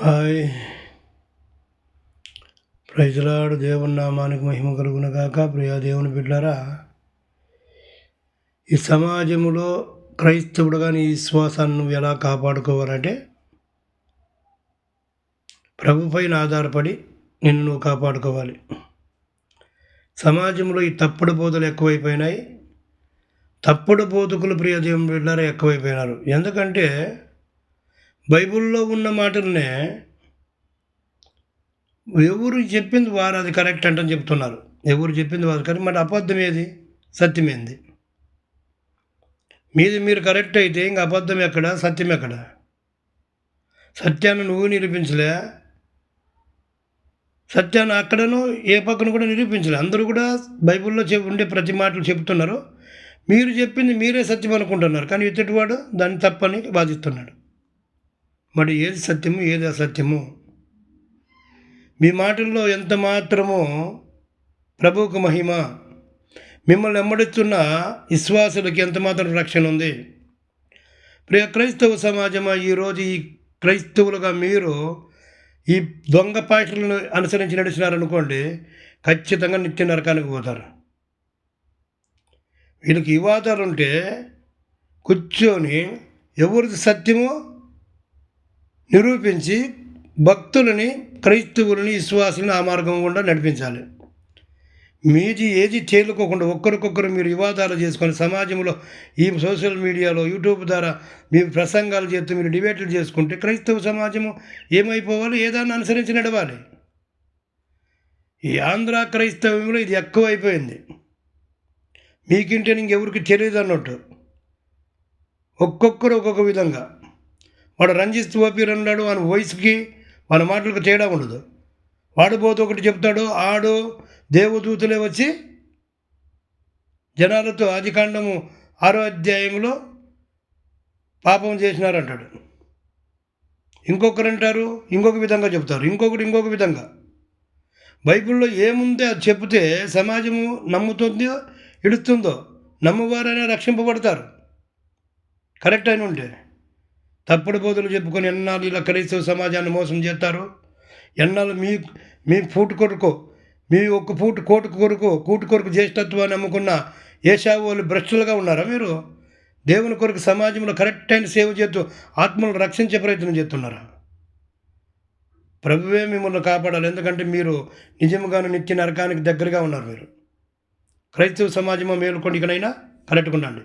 Hi, praise lord. దేవుని నామానికి మహిమ కలుగునగాక. ప్రియా దేవుని బిడ్డలారా, ఈ సమాజంలో క్రైస్తవుడు కానీ ఈ విశ్వాసాన్ని నువ్వు ఎలా కాపాడుకోవాలంటే ప్రభు పైన ఆధారపడి నిన్ను నువ్వు కాపాడుకోవాలి. సమాజంలో ఈ తప్పుడు బోధలు ఎక్కువైపోయినాయి. తప్పుడు బోధకులు ప్రియ దేవుని బిడ్డలారా ఎక్కువైపోయినారు. ఎందుకంటే బైబిల్లో ఉన్న మాటలనే ఎవరు చెప్పింది వారు అది కరెక్ట్ అంటని చెప్తున్నారు. ఎవరు చెప్పింది వారు కానీ మరి అబద్ధం ఏది, సత్యం ఏంది? మీది మీరు కరెక్ట్ అయితే ఇంక అబద్ధం ఎక్కడ, సత్యం ఎక్కడ? సత్యాన్ని నువ్వు నిరూపించలే, సత్యాన్ని అక్కడను ఏ పక్కన కూడా నిరూపించలే. అందరూ కూడా బైబిల్లో ఉండే ప్రతి మాటలు చెప్తున్నారు. మీరు చెప్పింది మీరే సత్యం అనుకుంటున్నారు, కానీ ఎదుటివాడు దాన్ని తప్పని వాదిస్తున్నాడు. మరి ఏది సత్యము, ఏది అసత్యము? మీ మాటల్లో ఎంత మాత్రమో ప్రభువుకు మహిమ. మిమ్మల్ని వెంబడిస్తున్న విశ్వాసులకి ఎంత మాత్రం రక్షణ ఉంది? ప్రియ క్రైస్తవ సమాజమా, ఈరోజు ఈ క్రైస్తవులుగా మీరు ఈ దొంగ పాటలను అనుసరించి నడిచినారనుకోండి, ఖచ్చితంగా నిత్య నరకానికి పోతారు. వీళ్ళకి వివాదాలు ఉంటే కూర్చొని ఎవరిది సత్యమో నిరూపించి భక్తులని, క్రైస్తవులని, విశ్వాసులని ఆ మార్గం గుండా నడిపించాలి. మీది ఏది తేలుకోకుండా ఒక్కరికొకరు మీరు వివాదాలు చేసుకొని సమాజంలో ఈ సోషల్ మీడియాలో యూట్యూబ్ ద్వారా మీరు ప్రసంగాలు చేస్తూ మీరు డిబేట్లు చేసుకుంటే క్రైస్తవ సమాజము ఏమైపోవాలి? ఏదాన్ని అనుసరించి నడవాలి. ఈ ఆంధ్ర క్రైస్తవంలో ఇది ఎక్కువైపోయింది. మీకింటే ఇంకెవరికి తెలియదు అన్నట్టు. ఒక్కొక్కరు ఒక్కొక్క విధంగా. వాడు రంజిస్తూ ఓపీరు అన్నాడు, వాని వయసుకి మన మాటలకు తేడా ఉండదు. వాడు పోతే ఒకటి చెప్తాడు, ఆడు దేవదూతులే వచ్చి జనాలతో ఆదికాండము 6వ అధ్యాయంలో పాపం చేసినారంటాడు. ఇంకొకరు అంటారు, ఇంకొక విధంగా చెప్తారు, ఇంకొక విధంగా. బైబిల్లో ఏముందో అది చెప్తే సమాజము నమ్ముతుందో ఇడుస్తుందో, నమ్మువారైనా రక్షింపబడతారు కరెక్ట్ అయిన ఉంటే. తప్పుడు బోధలు చెప్పుకొని ఎన్నాళ్ళు ఇలా క్రైస్తవ సమాజాన్ని మోసం చేస్తారు. ఎన్నాళ్ళు మీ పూటు కొరకు, మీ ఒక్క కోటు కొరకు జ్యేష్ఠత్వాన్ని నమ్ముకున్న ఏశావు వాళ్ళు భ్రష్టులుగా ఉన్నారా? మీరు దేవుని కొరకు సమాజంలో కరెక్ట్ అయిన సేవ చేస్తూ ఆత్మలను రక్షించే ప్రయత్నం చేస్తున్నారా? ప్రభువే మిమ్మల్ని కాపాడాలి. ఎందుకంటే మీరు నిజంగాను నిత్య నరకానికి దగ్గరగా ఉన్నారు. మీరు క్రైస్తవ సమాజమో మేలుకోండి, ఇకనైనా కరెక్ట్గా ఉండండి.